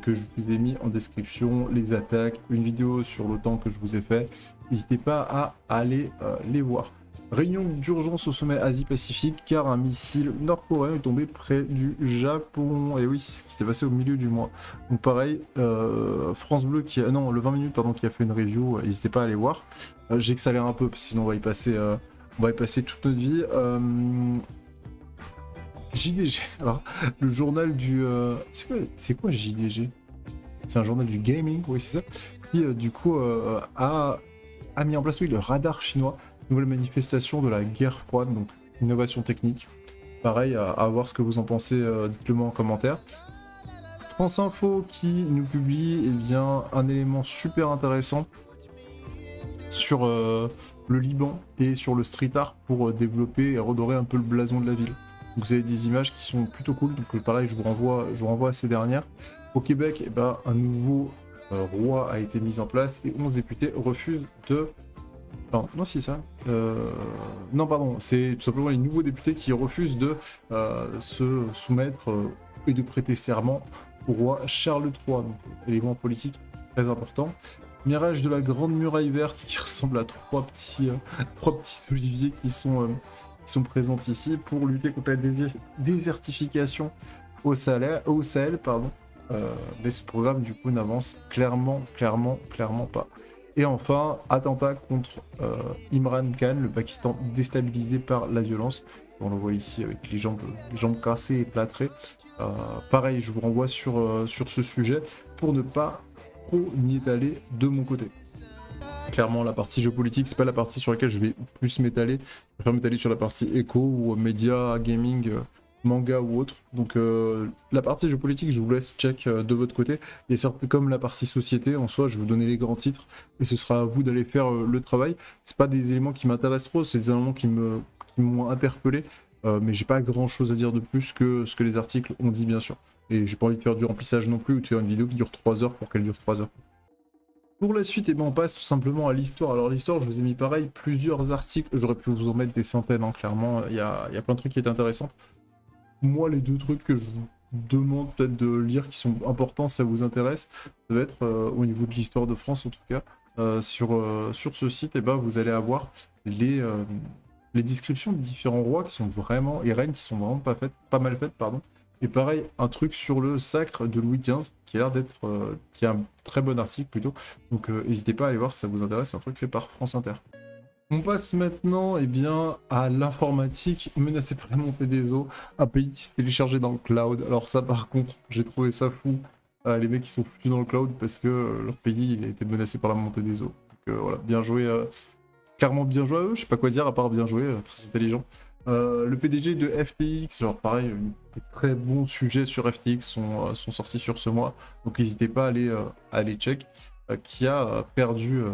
que je vous ai mis en description. Les attaques, une vidéo sur l'OTAN que je vous ai fait. N'hésitez pas à aller les voir. Réunion d'urgence au sommet Asie-Pacifique car un missile nord-coréen est tombé près du Japon. Et oui, c'est ce qui s'est passé au milieu du mois. Donc pareil, France Bleu qui a... Non, le 20 minutes pardon, qui a fait une review, n'hésitez pas à aller voir. J'accélère un peu, sinon on va y passer toute notre vie. JDG, alors le journal du... C'est quoi JDG? C'est un journal du gaming, oui c'est ça, qui du coup a mis en place le radar chinois. Nouvelle manifestation de la guerre froide, donc innovation technique. Pareil, à voir ce que vous en pensez, dites-le moi en commentaire. France Info qui nous publie un élément super intéressant sur le Liban et sur le street art pour développer et redorer un peu le blason de la ville. Donc vous avez des images qui sont plutôt cool, donc pareil, je vous renvoie à ces dernières. Au Québec, un nouveau roi a été mis en place et 11 députés refusent de... Non, si ça. Non, pardon, c'est tout simplement les nouveaux députés qui refusent de se soumettre et de prêter serment au roi Charles III. Donc, élément politique très important. Mirage de la Grande Muraille Verte qui ressemble à trois petits oliviers qui sont présents ici pour lutter contre la désertification au Sahel, pardon. Mais ce programme, du coup, n'avance clairement pas. Et enfin, attentat contre Imran Khan, le Pakistan déstabilisé par la violence. On le voit ici avec les jambes cassées et plâtrées. Pareil, je vous renvoie sur ce sujet pour ne pas trop m'y étaler de mon côté. Clairement, la partie géopolitique, c'est pas la partie sur laquelle je vais plus m'étaler. Je préfère m'étaler sur la partie éco ou médias, gaming, manga ou autre. Donc la partie géopolitique, je vous laisse check de votre côté. Et certes, comme la partie société, en soi, je vais vous donner les grands titres et ce sera à vous d'aller faire le travail. C'est pas des éléments qui m'intéressent trop, c'est des éléments qui m'ont interpellé. Mais j'ai pas grand chose à dire de plus que ce que les articles ont dit, bien sûr. Et j'ai pas envie de faire du remplissage non plus ou de faire une vidéo qui dure 3 heures pour qu'elle dure 3 heures. Pour la suite, on passe tout simplement à l'histoire. Alors l'histoire, je vous ai mis pareil, plusieurs articles. J'aurais pu vous en mettre des centaines, hein, clairement. Il y a plein de trucs qui étaient intéressants. Moi, les deux trucs que je vous demande peut-être de lire qui sont importants, si ça vous intéresse, ça va être au niveau de l'histoire de France en tout cas. Sur ce site, vous allez avoir les descriptions de différents rois qui sont vraiment, et reines qui sont vraiment pas mal faites, pardon. Et pareil, un truc sur le sacre de Louis XV qui a l'air d'être, qui est un très bon article plutôt. Donc n'hésitez pas à aller voir si ça vous intéresse, c'est un truc fait par France Inter. On passe maintenant à l'informatique menacée par la montée des eaux, un pays qui s'est téléchargé dans le cloud. Alors ça par contre, j'ai trouvé ça fou, les mecs qui sont foutus dans le cloud parce que leur pays il a été menacé par la montée des eaux. Donc voilà, bien joué, clairement bien joué à eux, je sais pas quoi dire à part bien joué, très intelligent. Le PDG de FTX, alors pareil, des très bons sujets sur FTX sont sortis sur ce mois, donc n'hésitez pas à aller check, qui a perdu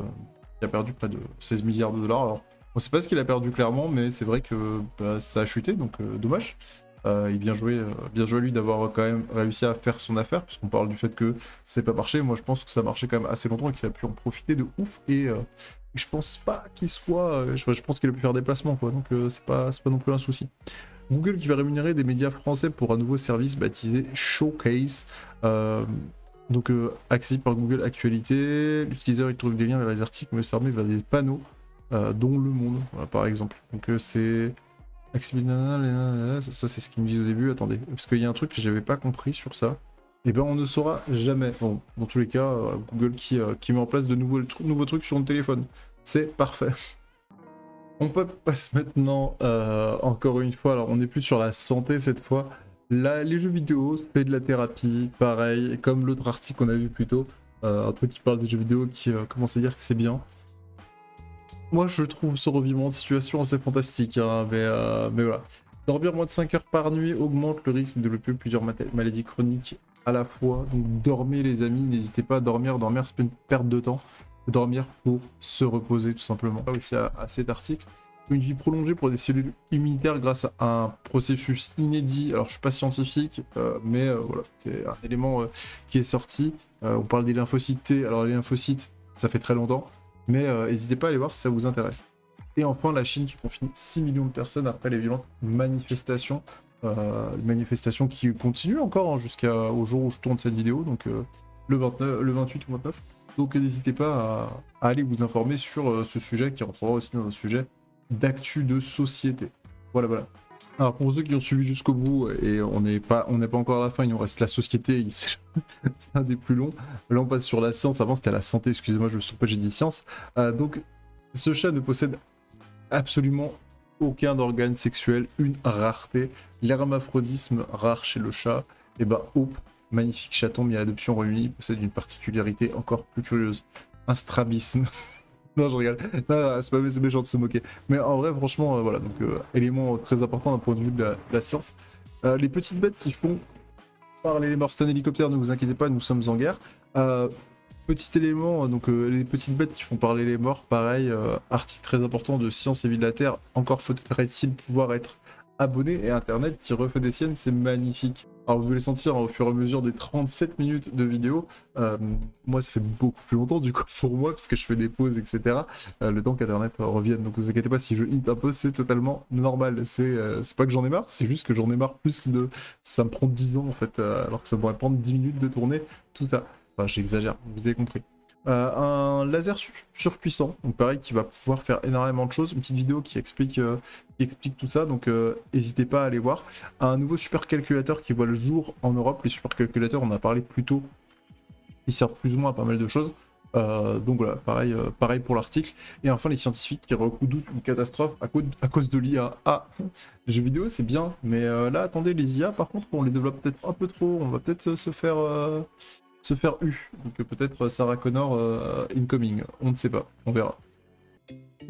près de 16 milliards de dollars. Alors, on sait pas ce qu'il a perdu clairement, mais c'est vrai que ça a chuté, donc dommage. Et bien joué à lui d'avoir quand même réussi à faire son affaire, puisqu'on parle du fait que ça n'a pas marché. Moi, je pense que ça marchait quand même assez longtemps et qu'il a pu en profiter de ouf. Et je pense pas qu'il soit... je pense qu'il a pu faire des placements, quoi. Donc, c'est pas non plus un souci. Google qui va rémunérer des médias français pour un nouveau service baptisé Showcase. Accessible par Google Actualité, l'utilisateur il trouve des liens vers les articles mais vers des panneaux, dont Le Monde, voilà, par exemple. Donc c'est accessible, ça c'est ce qu'ils me disent au début. Attendez, parce qu'il y a un truc que j'avais pas compris sur ça. Et ben on ne saura jamais. Bon, dans tous les cas, Google qui met en place de nouveaux trucs sur le téléphone. C'est parfait. On passe maintenant, encore une fois, alors on n'est plus sur la santé cette fois. Là, les jeux vidéo, c'est de la thérapie, pareil, comme l'autre article qu'on a vu plus tôt. Un truc qui parle des jeux vidéo qui commence à dire que c'est bien. Moi, je trouve ce revirement de situation assez fantastique, hein, mais voilà. Dormir moins de 5 heures par nuit augmente le risque de développer plusieurs maladies chroniques à la fois. Donc dormez les amis, n'hésitez pas à dormir. Dormir, c'est pas une perte de temps. Dormir pour se reposer tout simplement. Là aussi à cet article. Une vie prolongée pour des cellules immunitaires grâce à un processus inédit. Alors je suis pas scientifique, mais voilà, c'est un élément qui est sorti. On parle des lymphocytes T. Alors les lymphocytes, ça fait très longtemps. Mais n'hésitez pas à aller voir si ça vous intéresse. Et enfin, la Chine qui confine 6 millions de personnes après les violentes manifestations. Manifestations qui continuent encore, hein, jusqu'au jour où je tourne cette vidéo, donc le 28 ou 29. Donc n'hésitez pas à aller vous informer sur ce sujet qui rentrera aussi dans un sujet d'actu de société. Voilà. Alors pour ceux qui ont suivi jusqu'au bout, et on n'est pas encore à la fin, il nous reste la société, c'est un des plus longs. Là on passe sur la science, avant c'était la santé, excusez-moi je me suis trompé, j'ai dit science. Donc ce chat ne possède absolument aucun organe sexuel, une rareté. L'hermaphrodisme rare chez le chat, et bah Hope, magnifique chaton mis à l'adoption au Royaume-Uni, possède une particularité encore plus curieuse, un strabisme. Non, je rigole. Non, c'est pas méchant de se moquer. Mais en vrai, franchement, voilà, donc élément très important d'un point de vue de la science. Les petites bêtes qui font parler les morts, c'est un hélicoptère, ne vous inquiétez pas, nous sommes en guerre. Petit élément, donc les petites bêtes qui font parler les morts, pareil, article très important de Science et Vie de la Terre, encore faudrait-il pouvoir être abonné, et Internet qui refait des siennes, c'est magnifique. Alors vous allez sentir, hein, au fur et à mesure des 37 minutes de vidéo, moi ça fait beaucoup plus longtemps du coup pour moi, parce que je fais des pauses, etc. Le temps qu'Internet revienne, donc vous inquiétez pas si je hint un peu, c'est totalement normal. C'est pas que j'en ai marre, c'est juste que j'en ai marre plus que de... Ça me prend 10 ans en fait, alors que ça pourrait prendre 10 minutes de tourner, tout ça. Enfin j'exagère, vous avez compris. Un laser surpuissant, donc pareil, qui va pouvoir faire énormément de choses. Une petite vidéo qui explique tout ça, donc n'hésitez pas à aller voir. Un nouveau supercalculateur qui voit le jour en Europe. Les supercalculateurs, on en a parlé plus tôt, ils servent plus ou moins à pas mal de choses. Donc voilà, pareil pour l'article. Et enfin, les scientifiques qui redoutent une catastrophe à cause de l'IA. Ah, les jeux vidéo, c'est bien, mais là, attendez, les IA, par contre, on les développe peut-être un peu trop. On va peut-être se faire U. Donc peut-être Sarah Connor incoming. On ne sait pas, on verra.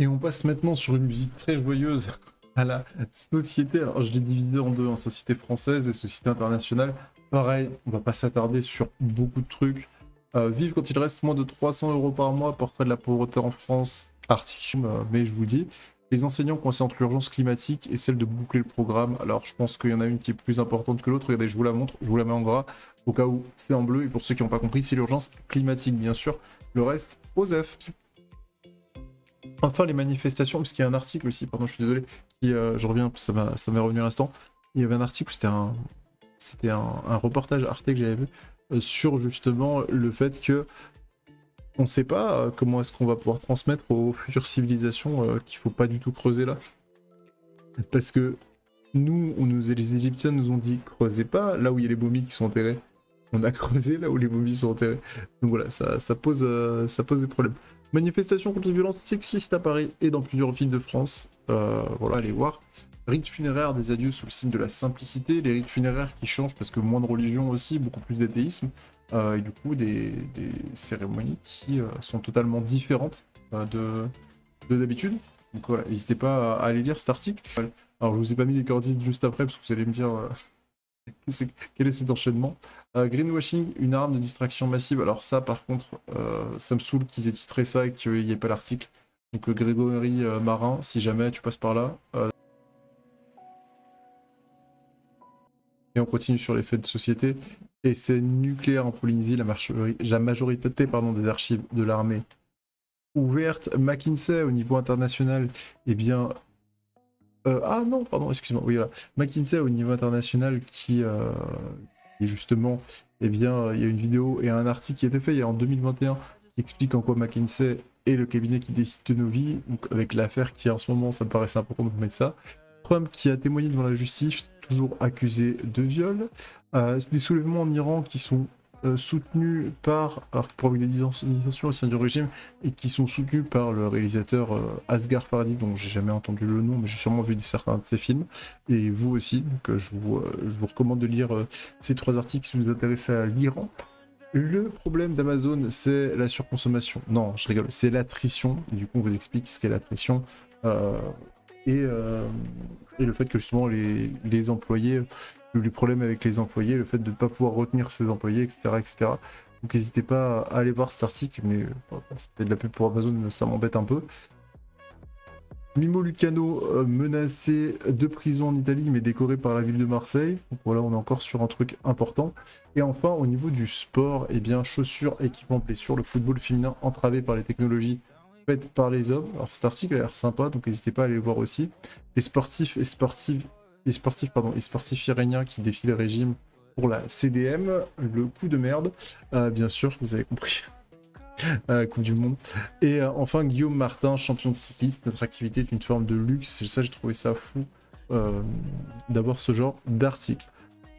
Et on passe maintenant sur une musique très joyeuse à la société. Alors je l'ai divisé en deux, en société française et société internationale. Pareil, on va pas s'attarder sur beaucoup de trucs. Vivre quand il reste moins de 300 € par mois, portrait de la pauvreté en France, article, mais je vous dis. Les enseignants conscientent l'urgence climatique et celle de boucler le programme. Alors je pense qu'il y en a une qui est plus importante que l'autre. Regardez, je vous la montre, je vous la mets en gras, au cas où c'est en bleu. Et pour ceux qui n'ont pas compris, c'est l'urgence climatique, bien sûr. Le reste, OSEF. Enfin, les manifestations, parce qu'il y a un article aussi, pardon, je suis désolé, qui, je reviens, ça m'est revenu à l'instant. Il y avait un article, c'était un reportage Arte que j'avais vu, sur justement le fait que on ne sait pas comment est-ce qu'on va pouvoir transmettre aux futures civilisations qu'il faut pas du tout creuser là. Parce que les Égyptiens nous ont dit creusez pas là où il y a les momies qui sont enterrées. On a creusé là où les momies sont enterrées. Donc voilà, ça pose des problèmes. Manifestation contre les violences sexistes à Paris et dans plusieurs villes de France. Voilà, allez voir. Rites funéraires, des adieux sous le signe de la simplicité. Les rites funéraires qui changent parce que moins de religion aussi, beaucoup plus d'athéisme. Et du coup, des cérémonies qui sont totalement différentes de d'habitude. Donc voilà, n'hésitez pas à aller lire cet article. Alors je vous ai pas mis les coordonnées juste après parce que vous allez me dire quel est cet enchaînement. Greenwashing, une arme de distraction massive. Alors ça par contre, ça me saoule qu'ils aient titré ça et qu'il n'y ait pas l'article. Donc Grégory Marin, si jamais tu passes par là. Et on continue sur les faits de société. Essai nucléaire en Polynésie, la majorité des archives de l'armée ouverte. McKinsey au niveau international, eh bien, Ah non, pardon, excuse-moi. Oui, voilà. McKinsey au niveau international qui justement, eh bien, il y a une vidéo et un article qui a été fait il y a en 2021 qui explique en quoi McKinsey est le cabinet qui décide de nos vies. Donc avec l'affaire qui est en ce moment, ça me paraissait important de vous mettre ça. Trump qui a témoigné devant la justice, toujours accusé de viol. Des soulèvements en Iran qui sont soutenus par, alors qui provoquent des dissensions au sein du régime et qui sont soutenus par le réalisateur Asghar Farhadi, dont j'ai jamais entendu le nom, mais j'ai sûrement vu certains de ses films, et vous aussi. Donc je vous recommande de lire ces 3 articles si vous vous intéressez à l'Iran. Le problème d'Amazon, c'est la surconsommation. Non, je rigole, c'est l'attrition. Du coup, on vous explique ce qu'est l'attrition. Euh, et, euh, et le fait que justement les employés, les problèmes avec les employés, le fait de ne pas pouvoir retenir ses employés, etc. etc. Donc n'hésitez pas à aller voir cet article, mais bon, ça fait de la pub pour Amazon, ça m'embête un peu. Mimo Lucano menacé de prison en Italie, mais décoré par la ville de Marseille. Donc voilà, on est encore sur un truc important. Et enfin, au niveau du sport, eh bien, chaussures, équipements, blessures, le football féminin entravé par les technologies faites par les hommes. Alors cet article a l'air sympa, donc n'hésitez pas à aller le voir aussi. Les sportifs iraniens qui défient le régime pour la CDM, le coup de merde, bien sûr, vous avez compris. À la Coupe du Monde. Et enfin, Guillaume Martin, champion de cycliste. Notre activité est une forme de luxe. Et ça, j'ai trouvé ça fou d'avoir ce genre d'article.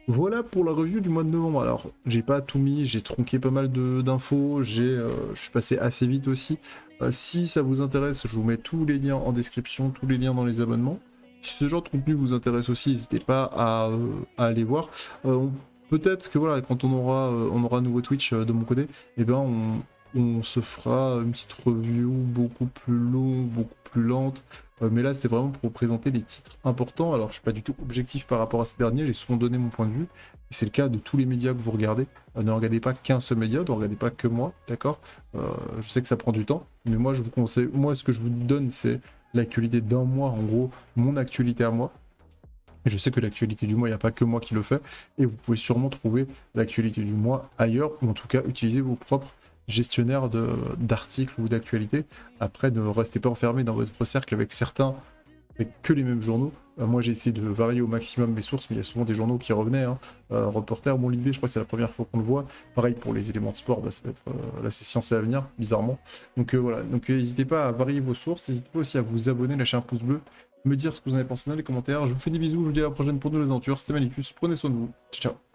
Voilà pour la review du mois de novembre. Alors, j'ai pas tout mis, j'ai tronqué pas mal d'infos, je suis passé assez vite aussi. Si ça vous intéresse, je vous mets tous les liens en description, tous les liens dans les abonnements. Si ce genre de contenu vous intéresse aussi, n'hésitez pas à aller voir. Peut-être que voilà, quand on aura un nouveau Twitch de mon côté, eh ben on se fera une petite review beaucoup plus longue, beaucoup plus lente. Mais là, c'était vraiment pour vous présenter les titres importants. Alors, je suis pas du tout objectif par rapport à ces derniers, j'ai souvent donné mon point de vue. Et c'est le cas de tous les médias que vous regardez. Ne regardez pas qu'un seul média, ne regardez pas que moi, d'accord. Je sais que ça prend du temps, mais moi, je vous conseille, moi, ce que je vous donne, c'est l'actualité d'un mois, en gros, mon actualité à moi. Et je sais que l'actualité du mois, il n'y a pas que moi qui le fais. Et vous pouvez sûrement trouver l'actualité du mois ailleurs, ou en tout cas, utiliser vos propres gestionnaire d'articles ou d'actualités. Après, ne restez pas enfermé dans votre cercle avec certains, avec que les mêmes journaux. Moi, j'ai essayé de varier au maximum mes sources, mais il y a souvent des journaux qui revenaient. Hein. Reporter, bon, Libé, je crois que c'est la première fois qu'on le voit. Pareil pour les éléments de sport, bah, ça va être là, c'est Science et Avenir, bizarrement. Donc voilà, donc n'hésitez pas à varier vos sources, n'hésitez pas aussi à vous abonner, lâcher un pouce bleu, me dire ce que vous en avez pensé dans les commentaires. Je vous fais des bisous, je vous dis à la prochaine pour de nouvelles aventures. C'était Manicus, prenez soin de vous. Ciao, ciao.